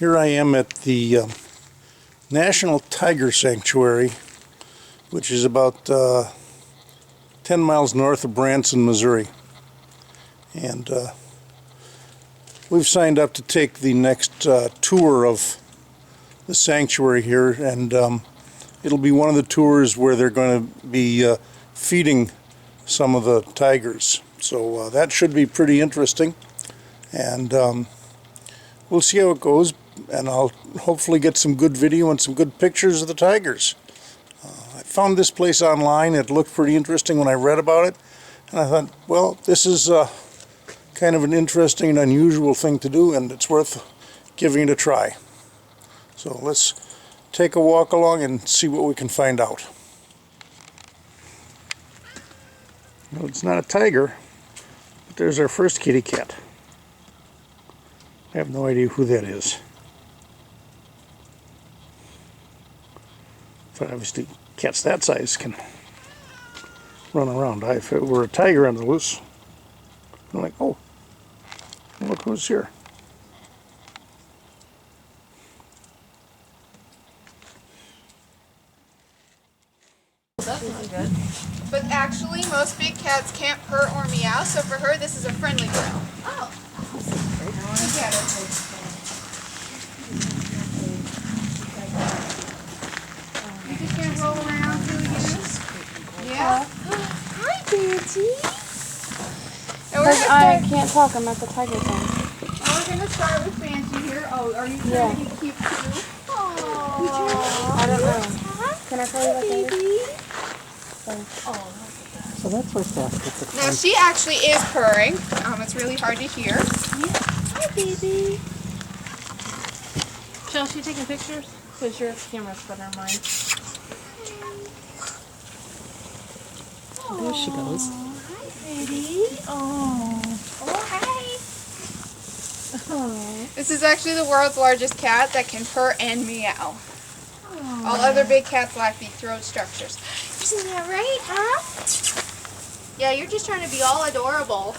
Here I am at the National Tiger Sanctuary, which is about 10 miles north of Branson, Missouri. And we've signed up to take the next tour of the sanctuary here, and it'll be one of the tours where they're going to be feeding some of the tigers. So that should be pretty interesting, and we'll see how it goes, and I'll hopefully get some good video and some good pictures of the tigers. I found this place online. It looked pretty interesting when I read about it, and I thought, well, this is kind of an interesting and unusual thing to do, and it's worth giving it a try. So let's take a walk along and see what we can find out. No, it's not a tiger, but there's our first kitty cat. I have no idea who that is. But obviously cats that size can run around. If it were a tiger on the loose, I'm like, oh, look who's here. That's not good. But actually, most big cats can't purr or meow, so for her, this is a friendly girl. Oh. You just can't roll around, do you? Yeah. Hi, Banshee. I can't talk. I'm at the tiger thing. We're going to start with Banshee here. Oh, are you trying to be cute too? Aww. I don't know. Can I call you like baby? So that's what's that. Now she actually is purring. It's really hard to hear. Hi, baby. Shall she taking pictures? Because your camera's better than mine. There she goes. Hi, baby. Oh, hi. Oh. This is actually the world's largest cat that can purr and meow. Aww. All other big cats lack the throat structures. Isn't that right, huh? Yeah, you're just trying to be all adorable.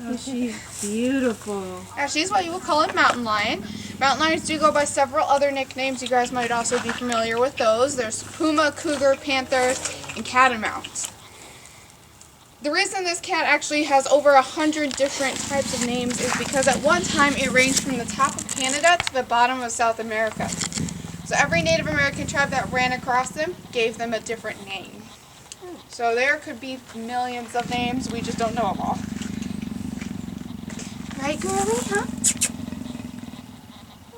Oh, she's beautiful. Now, she's what you would call a mountain lion. Mountain lions do go by several other nicknames. You guys might also be familiar with those. There's puma, cougar, panther, and catamount. The reason this cat actually has over 100 different types of names is because at one time it ranged from the top of Canada to the bottom of South America. So every Native American tribe that ran across them gave them a different name. So there could be millions of names, we just don't know them all. Right, girlie, huh?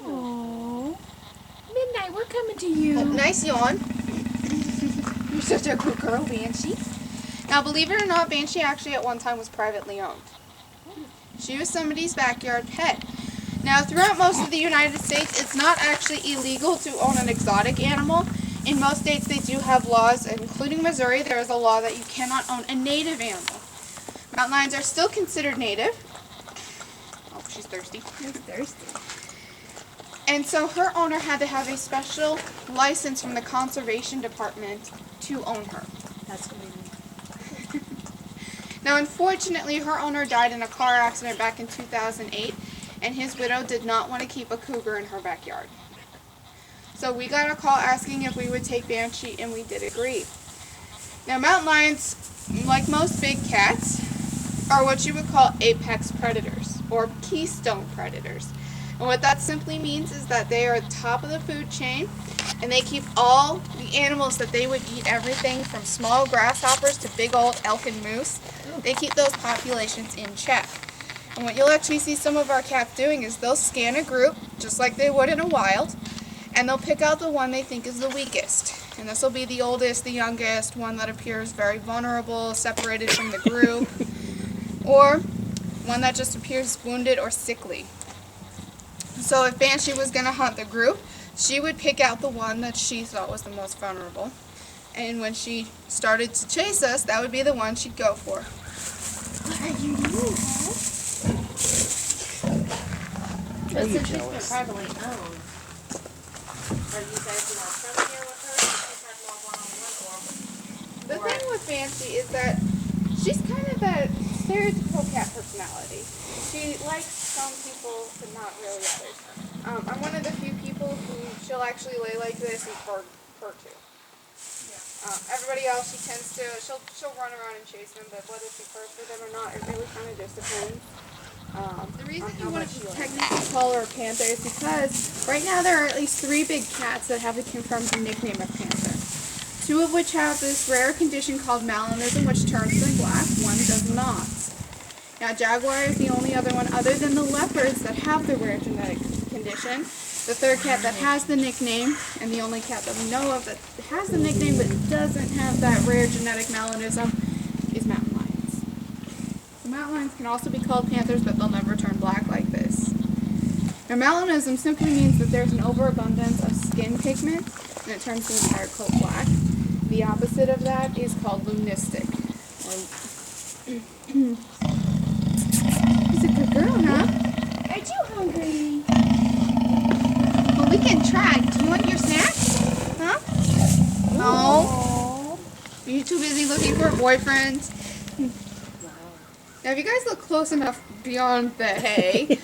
Aww. Midnight, we're coming to you. Oh, nice yawn. You're such a good girl, Banshee. Now, believe it or not, Banshee actually at one time was privately owned. She was somebody's backyard pet. Now, throughout most of the United States, it's not actually illegal to own an exotic animal. In most states, they do have laws, including Missouri. There is a law that you cannot own a native animal. Mountain lions are still considered native. Oh, she's thirsty. She's thirsty. And so her owner had to have a special license from the conservation department to own her. That's crazy. Now, unfortunately, her owner died in a car accident back in 2008, and his widow did not want to keep a cougar in her backyard. So we got a call asking if we would take Banshee, and we did agree. Now, mountain lions, like most big cats, are what you would call apex predators, or keystone predators. And what that simply means is that they are at the top of the food chain, and they keep all the animals that they would eat, everything from small grasshoppers to big old elk and moose. They keep those populations in check. And what you'll actually see some of our cats doing is they'll scan a group, just like they would in a wild, and they'll pick out the one they think is the weakest. And this will be the oldest, the youngest, one that appears very vulnerable, separated from the group, or one that just appears wounded or sickly. So if Banshee was going to hunt the group, she would pick out the one that she thought was the most vulnerable. And when she started to chase us, that would be the one she'd go for. What are you doing, But since she's been privately owned, are you guys familiar with her? She's had more one-on-one or The thing with Banshee is that she's kind of that stereotypical cat personality. She likes some people, but not really others. I'm one of the few people who she'll actually lay like this and purr too. Everybody else, she'll run around and chase them, but whether she purrs for them or not, it really kind of just depends. The reason you want to technically call her a panther is because right now there are at least 3 big cats that have the confirmed nickname of panther. 2 of which have this rare condition called melanism, which turns them black. 1 does not. Now, jaguar is the only other one other than the leopards that have the rare genetic condition. The 3rd cat that has the nickname, and the only cat that we know of that has the nickname but doesn't have that rare genetic melanism, is mountain lions. So mountain lions can also be called panthers, but they'll never turn black like this. Now, melanism simply means that there's an overabundance of skin pigment, and it turns the entire coat black. The opposite of that is called lunistic. She's a good girl, huh? Aren't you hungry? Well, we can try. Do you want your snacks? Huh? No. Are you too busy looking for a boyfriend? Now, if you guys look close enough beyond the hay,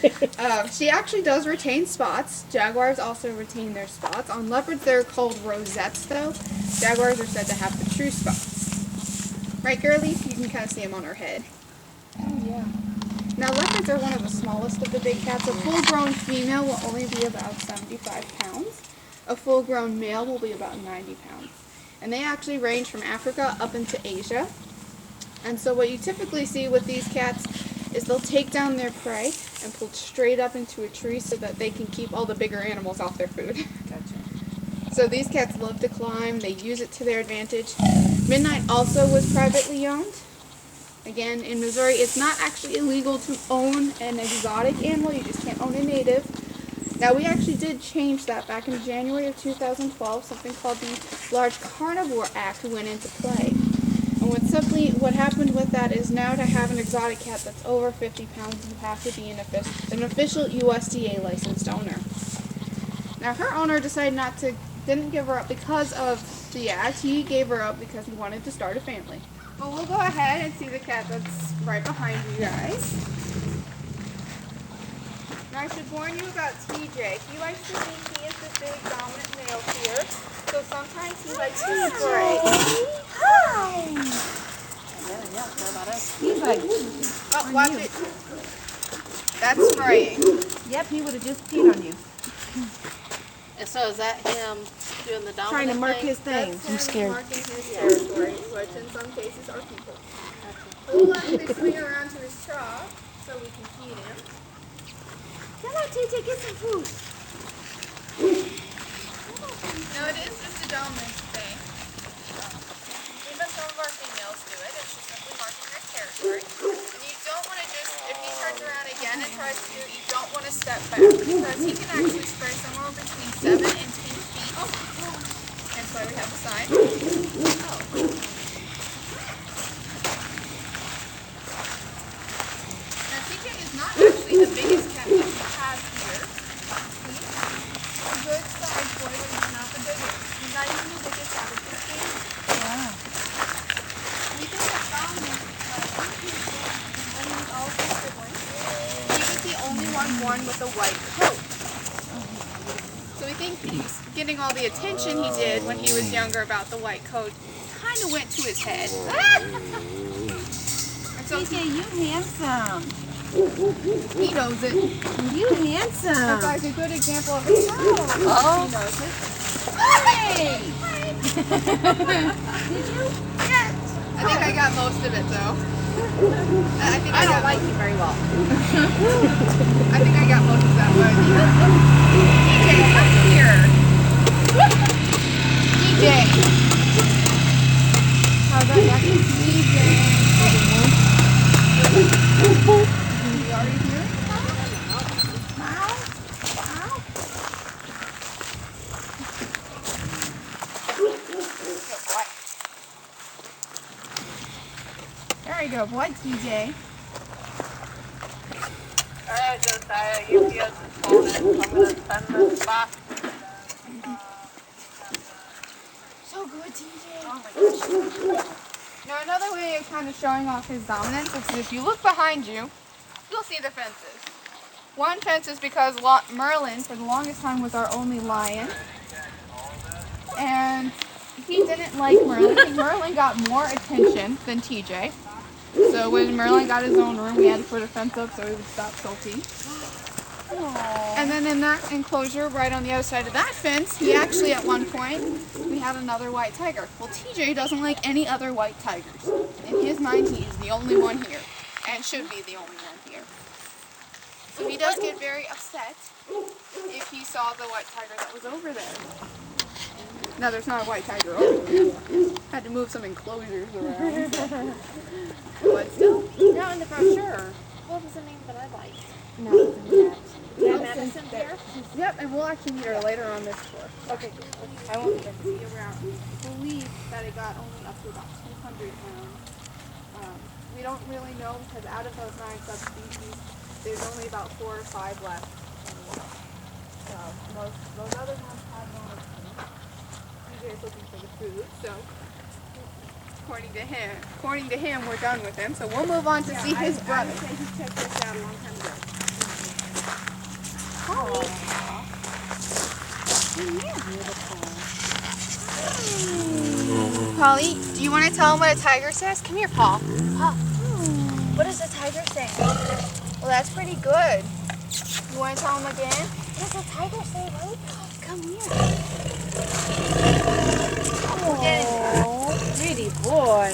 she actually does retain spots. Jaguars also retain their spots. On leopards, they're called rosettes, though. Jaguars are said to have the true spots. Right, girlie? You can kind of see them on her head. Oh, yeah. Now, leopards are one of the smallest of the big cats. A full-grown female will only be about 75 pounds. A full-grown male will be about 90 pounds. And they actually range from Africa up into Asia. And so what you typically see with these cats is they'll take down their prey and pull straight up into a tree so that they can keep all the bigger animals off their food. Gotcha. So these cats love to climb. They use it to their advantage. Midnight also was privately owned. Again, in Missouri, it's not actually illegal to own an exotic animal. You just can't own a native. Now, we actually did change that back in January of 2012. Something called the Large Carnivore Act went into play. And what happened with that is now to have an exotic cat that's over 50 pounds, you have to be an official USDA licensed owner. Now, her owner decided didn't give her up because of the act. He gave her up because he wanted to start a family. But we'll go ahead and see the cat that's right behind you guys. Now, I should warn you about TJ. He likes to think he is the big dominant male here, so sometimes he likes to spray. Hi! He's like, Oh, watch it. That's spraying. yep, he would have just peed on you. And so is that him doing the dominant Trying to mark thing? his thing. That's I'm him scared. marking his territory, which in some cases are people. We'll let him swing around to his trough so we can feed him. Come on, TJ, get some food. No, it is just a dominance thing. Even some of our females do it. It's just simply marking their territory. And you don't want to just, if he turns around again and tries to do it, you don't want to step back because he can actually spray somewhere between 7 and 10 feet. That's why we have the sign. Now, TJ is not actually the biggest cat that we have here. He's a good sized boy, but he's not the biggest. He's not even the biggest out of the family. Wow. We think that dominant, and he was all his siblings. He was the only one born with a white coat. So we think getting all the attention he did when he was younger about the white coat kind of went to his head. And so TJ, you handsome. he knows it. You That handsome. guy's a good example of a child. Oh. He knows it. Hey! Did you? Yes. I think I got most of it though. I don't like you very well. I think I got most of that one. DJ, come here. DJ. How's that lucky? DJ. Are you here? Wow. Wow. There you go, boy, TJ. Alright, Josiah, UPS is calling in. I'm going to send this box. So good, TJ. Oh my gosh. Now another way of kind of showing off his dominance is if you look behind you, you'll see the fences. One fence is because Merlin, for the longest time, was our only lion. And he didn't like Merlin. I think Merlin got more attention than TJ. So when Merlin got his own room, we had to put a fence up so he would stop sulking. And then in that enclosure, right on the other side of that fence, he actually at one point, we had another white tiger. Well, TJ doesn't like any other white tigers. In his mind, he is the only one here, and should be the only one here. So he does get very upset if he saw the white tiger that was over there. Now there's not a white tiger over there. Had to move some enclosures around. But still, Not in the brochure. What was the name that I liked? no. Is that Madison there? Yep, and we'll actually meet her later on this tour. Okay, good. I won't get to see around. I believe that it got only up to about 200 pounds. We don't really know because out of those 9 subspecies, there's only about 4 or 5 left in the world. So those other ones have no food. TJ is looking for the food, so according to him, we're done with him. So we'll move on to see his brother. I would say he checked this out a long time ago. Polly, do you want to tell him what a tiger says? Come here, Paul. Paul. What does the tiger say? Well, that's pretty good. You want to tell him again? What does the tiger say, right? Come here. Oh, pretty boy.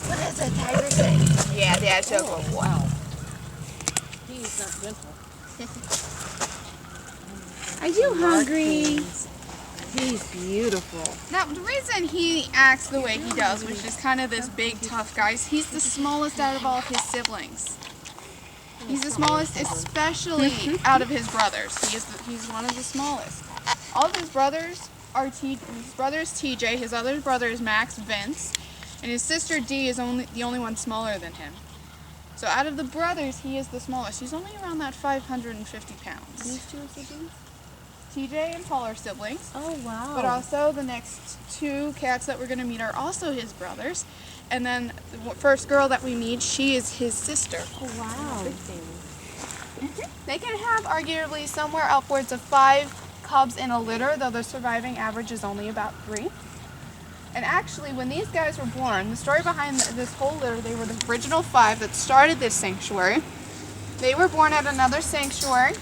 What does the tiger say? Yeah, Dad took a while. He's not gentle. Are you hungry? He's beautiful. Now, the reason he acts the way he does, which is kind of this big, tough guy, is he's the smallest out of all of his siblings. He's the smallest, especially out of his brothers. He's one of the smallest. All of his brothers are his brother is TJ, his other brother is Max, Vince, and his sister Dee is the only one smaller than him. So out of the brothers, he is the smallest. He's only around that 550 pounds. These two siblings? TJ and Paul are siblings. Oh, wow. But also the next 2 cats that we're going to meet are also his brothers. And then the first girl that we meet, she is his sister. Oh, wow. They can have arguably somewhere upwards of 5 cubs in a litter, though their surviving average is only about 3. And actually, when these guys were born, the story behind this whole litter, they were the original 5 that started this sanctuary. They were born at another sanctuary,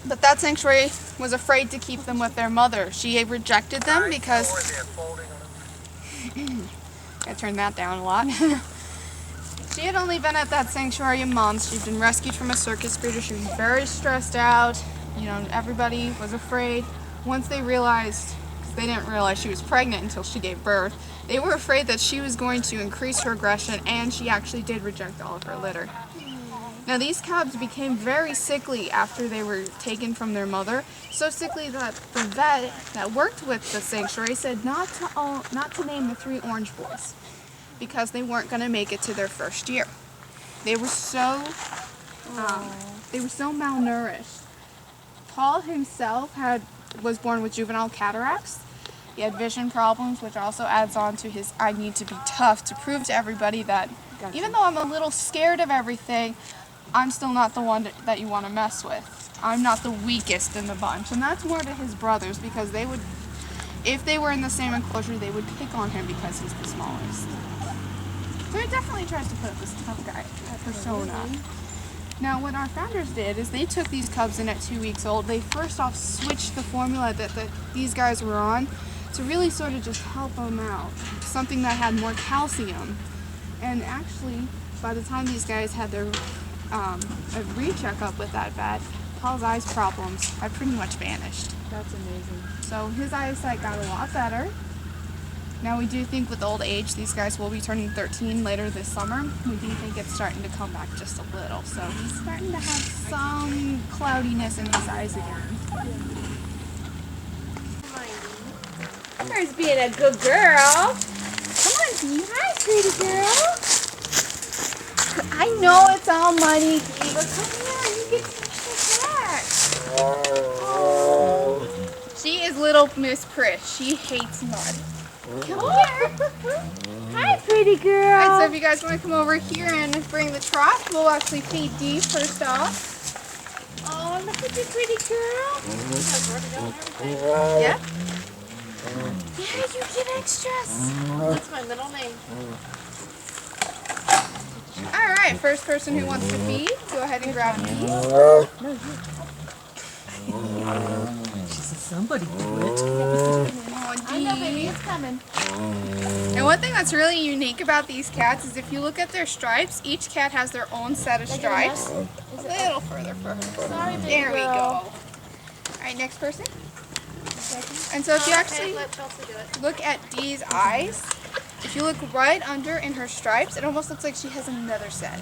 but that sanctuary was afraid to keep them with their mother. She rejected them because... I turned that down a lot. She had only been at that sanctuary a month. She'd been rescued from a circus breeder. She was very stressed out. You know, everybody was afraid. Once they realized, because they didn't realize she was pregnant until she gave birth, they were afraid that she was going to increase her aggression, and she actually did reject all of her litter. Now these cubs became very sickly after they were taken from their mother, so sickly that the vet that worked with the sanctuary said not to name the 3 orange boys because they weren't going to make it to their first year. They were so malnourished. Paul himself was born with juvenile cataracts. He had vision problems, which also adds on to his I need to be tough to prove to everybody that even though I'm a little scared of everything, I'm still not the one that you want to mess with. I'm not the weakest in the bunch. And that's more to his brothers because they would, if they were in the same enclosure, they would pick on him because he's the smallest. So he definitely tries to put up this tough guy persona. Now what our founders did is they took these cubs in at 2 weeks old. They first off switched the formula that these guys were on to really sort of just help them out. Something that had more calcium. And actually, by the time these guys had their a re-checkup with that vet, Paul's eyes problems had pretty much vanished. That's amazing. So his eyesight got a lot better. Now we do think with old age, these guys will be turning 13 later this summer. We do think it's starting to come back just a little. So he's starting to have some cloudiness in his eyes again. There's being a good girl. Come on, Dee. Hi, pretty girl. I know it's all muddy, Dee, but come here. You get to back. Oh. She is little Miss Prish. She hates mud. Come here. Hi, pretty girl. Alright, so if you guys want to come over here and bring the trough, we'll actually feed Dee first off. Oh, look at you, pretty girl. Yeah? Yeah, you get extras. That's my middle name. Alright, first person who wants to feed, go ahead and grab Dee. She said somebody do it. Oh, I know, baby, Dee. it's coming. And one thing that's really unique about these cats is if you look at their stripes, each cat has their own set of stripes. A little further for her. Sorry, baby There we go. girl. Alright, next person. And so if you actually Let Chelsea do it. look at Dee's eyes, if you look right under in her stripes, it almost looks like she has another set.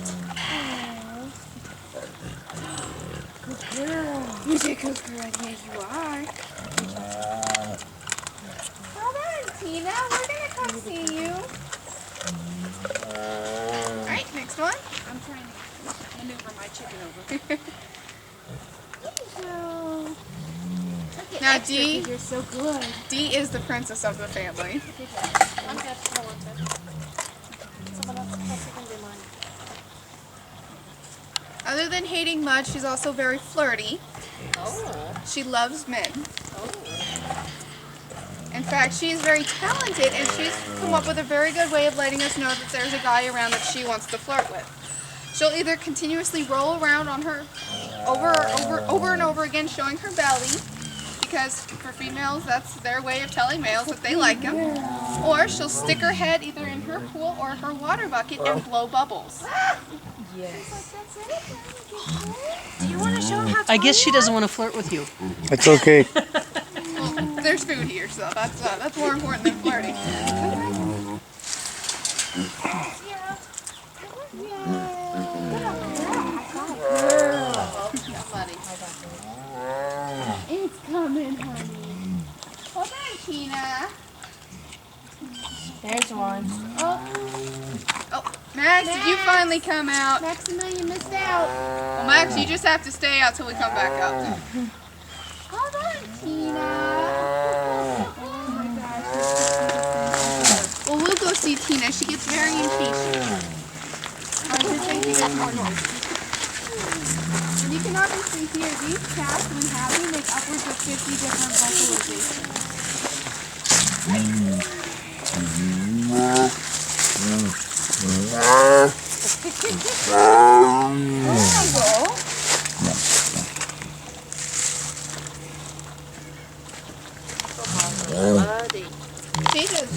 You're a good girl. Yeah, you are. Hold on, Tina. We're going to come see you. Alright, next one. I'm trying to maneuver my chicken over. Now, Dee, You're so good. Dee is the princess of the family. I'm good. I don't want to. Someone else can do mine. Other than hating mud, she's also very flirty. Oh. She loves men. In fact, she's very talented, and she's come up with a very good way of letting us know that there's a guy around that she wants to flirt with. She'll either continuously roll around on her over and over again, showing her belly, because for females, that's their way of telling males that they like them. Or she'll stick her head either in her pool or her water bucket and blow bubbles. Yes. Do you want to show him how I guess she doesn't want to flirt with you. It's okay. Well, there's food here, so that's more important than flirting. It's coming, honey. Hold on, Tina. There's one. Oh, Max, did you finally come out? Maxima, you missed out. Well, Max, you just have to stay out till we come back up. Hold on, Tina. Oh my gosh. Well, we'll go see Tina. She gets very impatient. I just think she gets more noisy. And you can obviously hear these cats, when happy, make upwards of 50 different vocalizations.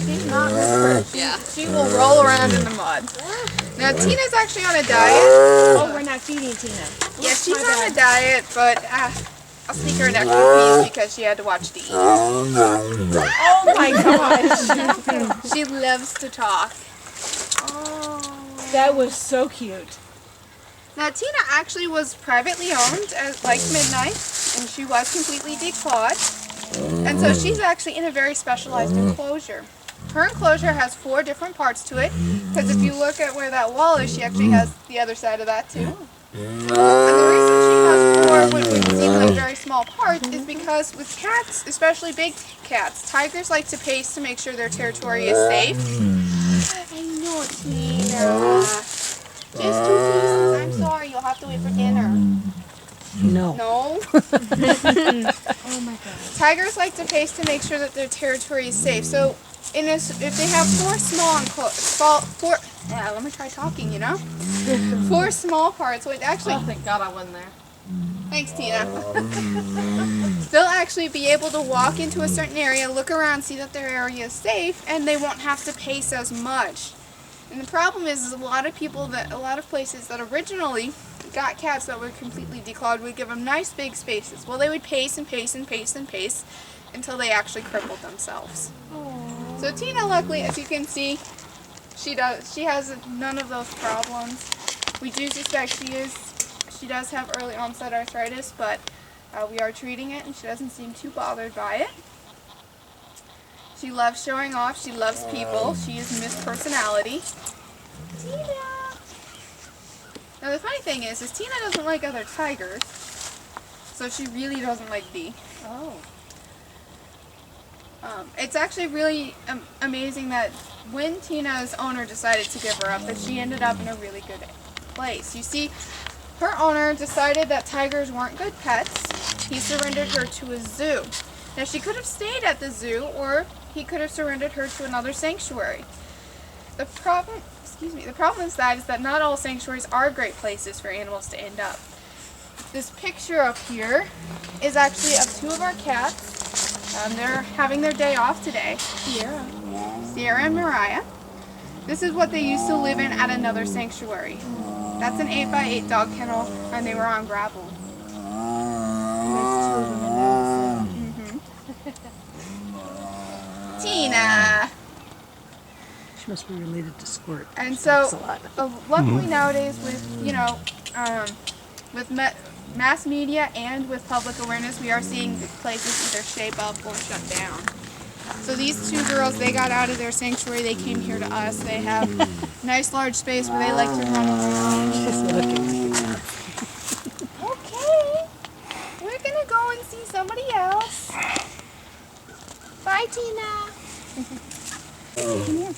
She's not hurt. She will roll around in the mud. Now Tina's actually on a diet. Oh, we're not feeding Tina. Yeah, she's on a diet, but I'll sneak her an extra piece because she had to watch Dee. Oh my gosh. She loves to talk. That was so cute. Now Tina actually was privately owned as like Midnight, and she was completely declawed. And so she's actually in a very specialized enclosure. Her enclosure has 4 different parts to it, because if you look at where that wall is, she actually has the other side of that too. And the reason she has 4 what would seem like very small parts is because with cats, especially big cats, tigers like to pace to make sure their territory is safe. I know, Tina. Just 2 pieces. I'm sorry. You'll have to wait for dinner. No. No? Oh my gosh. Tigers like to pace to make sure that their territory is safe. So, if they have 4 let me try talking, 4 small parts. Wait, actually, Oh, thank God I wasn't there. thanks, Tina. They'll actually be able to walk into a certain area, look around, see that their area is safe, and they won't have to pace as much. And the problem is a lot of places that originally got cats that were completely declawed would give them nice big spaces. Well, they would pace and pace and pace and pace until they actually crippled themselves. Aww. So Tina, luckily, as you can see, she has none of those problems. We do suspect she does have early onset arthritis, but we are treating it, and she doesn't seem too bothered by it. She loves showing off. She loves people. She is Miss Personality. Tina! Now the funny thing is Tina doesn't like other tigers, so she really doesn't like Dee. Oh. It's actually really amazing that when Tina's owner decided to give her up, that she ended up in a really good place. You see, her owner decided that tigers weren't good pets. He surrendered her to a zoo. Now, she could have stayed at the zoo, or he could have surrendered her to another sanctuary. The problem is that not all sanctuaries are great places for animals to end up. This picture up here is actually of two of our cats. They're having their day off today. Sierra and Mariah. This is what they used to live in at another sanctuary. That's an 8x8 dog kennel, and they were on gravel. Tina! She must be related to Squirt. And She so, talks a lot. luckily nowadays with mass media and with public awareness, we are seeing the places either shape up or shut down. So these two girls, they got out of their sanctuary, they came here to us. They have a nice large space where they like to run around. She's looking. Okay, we're gonna go and see somebody else. Bye, Tina. Come here.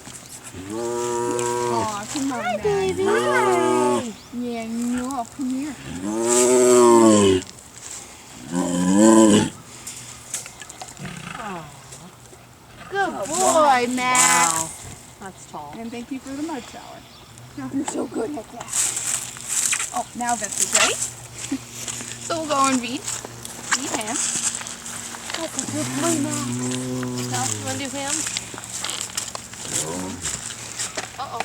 Aw, come on, hi, baby. Hi. Yeah, no, come here. Good boy, Max. Wow. That's tall. And thank you for the mud shower. You're so good at that. Oh, now this is ready. So we'll go and feed him. That's a good boy, Max. Now, you want to do him? Uh-oh.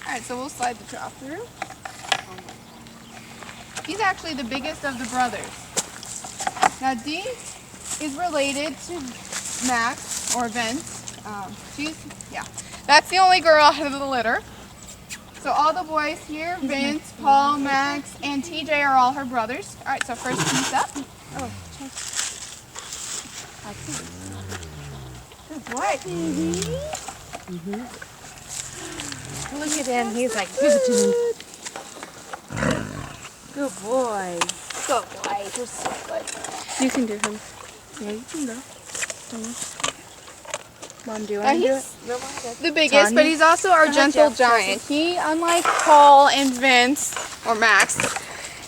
Alright, so we'll slide the trough through. He's actually the biggest of the brothers. Now Dee is related to Max, or Vince. That's the only girl out of the litter. So all the boys here, Vince, Paul, Max, and TJ are all her brothers. Alright, so first piece up. Oh, check. Good boy. Look at him. He's like, give it to me. Good boy. Good boy. You're so good. You can do him. Yeah, you can go. Mom, do you Now want to do it? he's the biggest, but he's also our gentle giant. He, unlike Paul and Vince, or Max,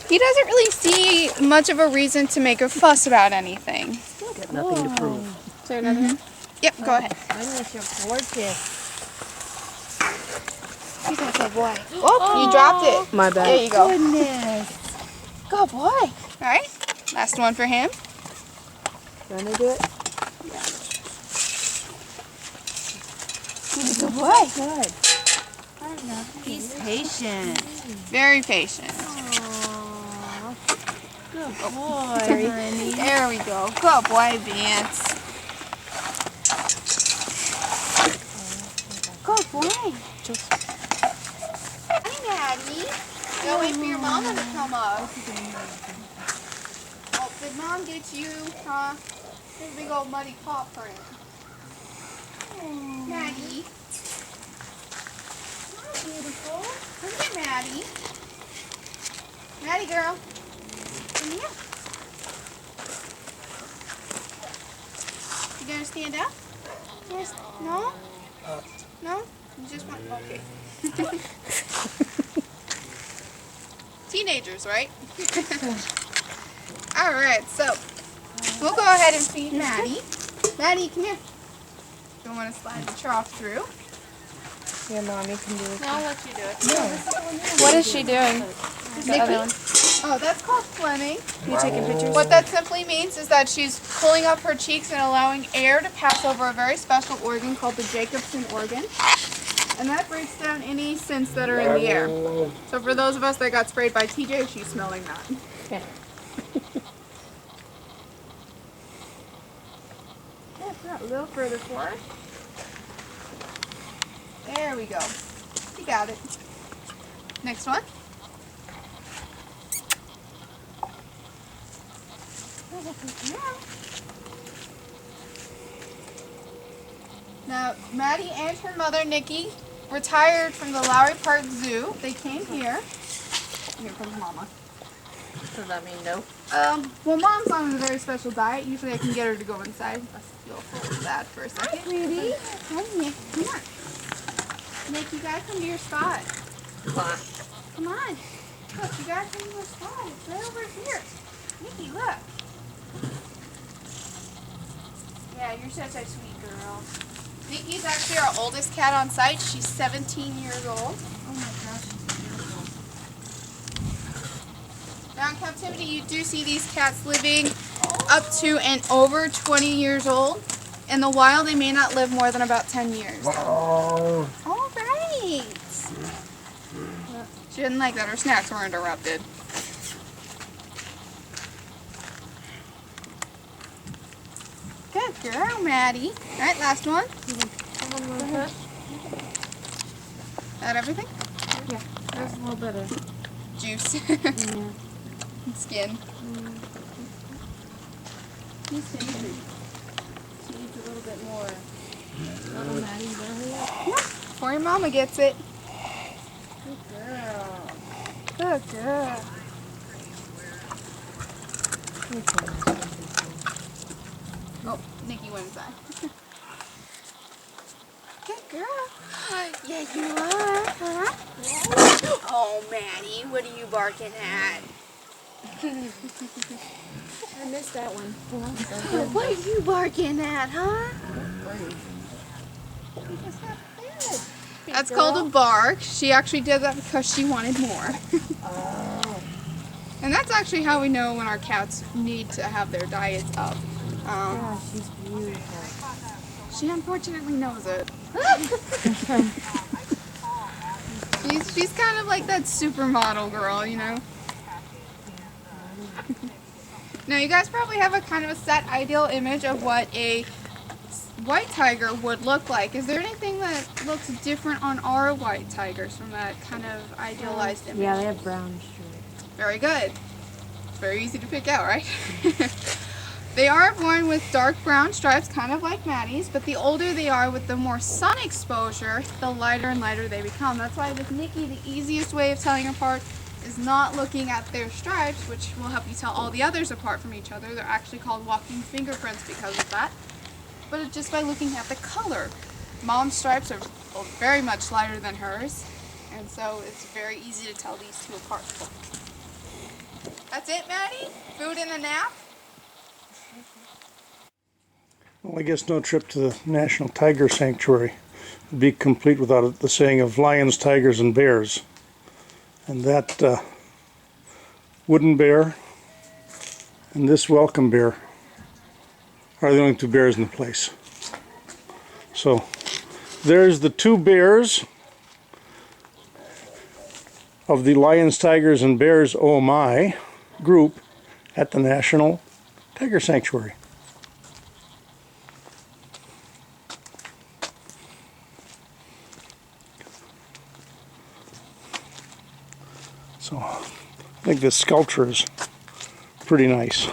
he doesn't really see much of a reason to make a fuss about anything. Got nothing to prove. Is there another one? Yep, go ahead. Goodness, you're gorgeous. He's a good boy. Oh, you dropped it. My bad. There you go. Goodness. Good boy. All right, last one for him. You want to do it? He's a good boy. Good. He's patient. Very patient. Aww. Good boy, Sorry. honey. There we go. Good boy, Vance. Good boy. Hi, Maddie. Go wait for your mama to come up. Oh, did mom get you, huh? There's a big old muddy paw print. Maddie. Hi, beautiful. Come here, Maddie. Maddie, girl. Come here. You gonna stand up? Yes. No? No? You just want, okay. Teenagers, right? Alright, so we'll go ahead and feed Maddie. Maddie, come here. You want to slide the trough through? Yeah, Mom, you can do it. No, I'll let you do it. What is she doing? Nikki? Oh, that's called Fleming. You taking pictures? What that simply means is that she's pulling up her cheeks and allowing air to pass over a very special organ called the Jacobson organ. And that breaks down any scents that are in the air. So for those of us that got sprayed by TJ, she's smelling that. Okay. A little further forward. There we go. You got it. Next one. Now, Maddie and her mother, Nikki, retired from the Lowry Park Zoo. They came here. Here comes Mama. Does that mean no? Well, Mom's on a very special diet. Usually I can get her to go inside. Let's go hold that for a second. Hi, sweetie. Hi, Nick. Come on. Nick, you gotta come to your spot. Come on. Come on. Look, you gotta come to your spot. It's right over here. Nikki, look. Yeah, you're such a sweet girl. Nikki's actually our oldest cat on site. She's 17 years old. Oh my gosh, she's beautiful. Now in captivity, you do see these cats living up to and over 20 years old. In the wild, they may not live more than about 10 years. All right. She didn't like that her snacks were interrupted. Good girl, Maddie. All right, last one. That everything? Yeah, there's a little bit of Juice. Skin. He's savory. She needs a little bit more. Little Maddie, Before your mama gets it. good girl. Good girl. Oh, Nikki went inside. Good girl. Yeah, you are. Huh? Oh, Maddie, what are you barking at? I missed that one. What are you barking at, huh? That's called a bark. She actually did that because she wanted more. And that's actually how we know when our cats need to have their diets up. Yeah, she's beautiful. She unfortunately knows it. she's kind of like that supermodel girl, you know? Now you guys probably have a kind of a set ideal image of what a white tiger would look like. Is there anything that looks different on our white tigers from that kind of idealized image? Yeah, they have brown stripes. Very good. It's very easy to pick out, right? They are born with dark brown stripes, kind of like Maddie's, but the older they are with the more sun exposure, the lighter and lighter they become. That's why with Nikki, the easiest way of telling apart is not looking at their stripes, which will help you tell all the others apart from each other. They're actually called walking fingerprints because of that. But it's just by looking at the color. Mom's stripes are very much lighter than hers, and so it's very easy to tell these two apart. That's it, Maddie? Food and a nap? Well, I guess no trip to the National Tiger Sanctuary would be complete without the saying of lions, tigers, and bears. And that wooden bear and this welcome bear are the only two bears in the place. So there's the two bears of the Lions, Tigers, and Bears Oh My group at the National Tiger Sanctuary. So I think this sculpture is pretty nice.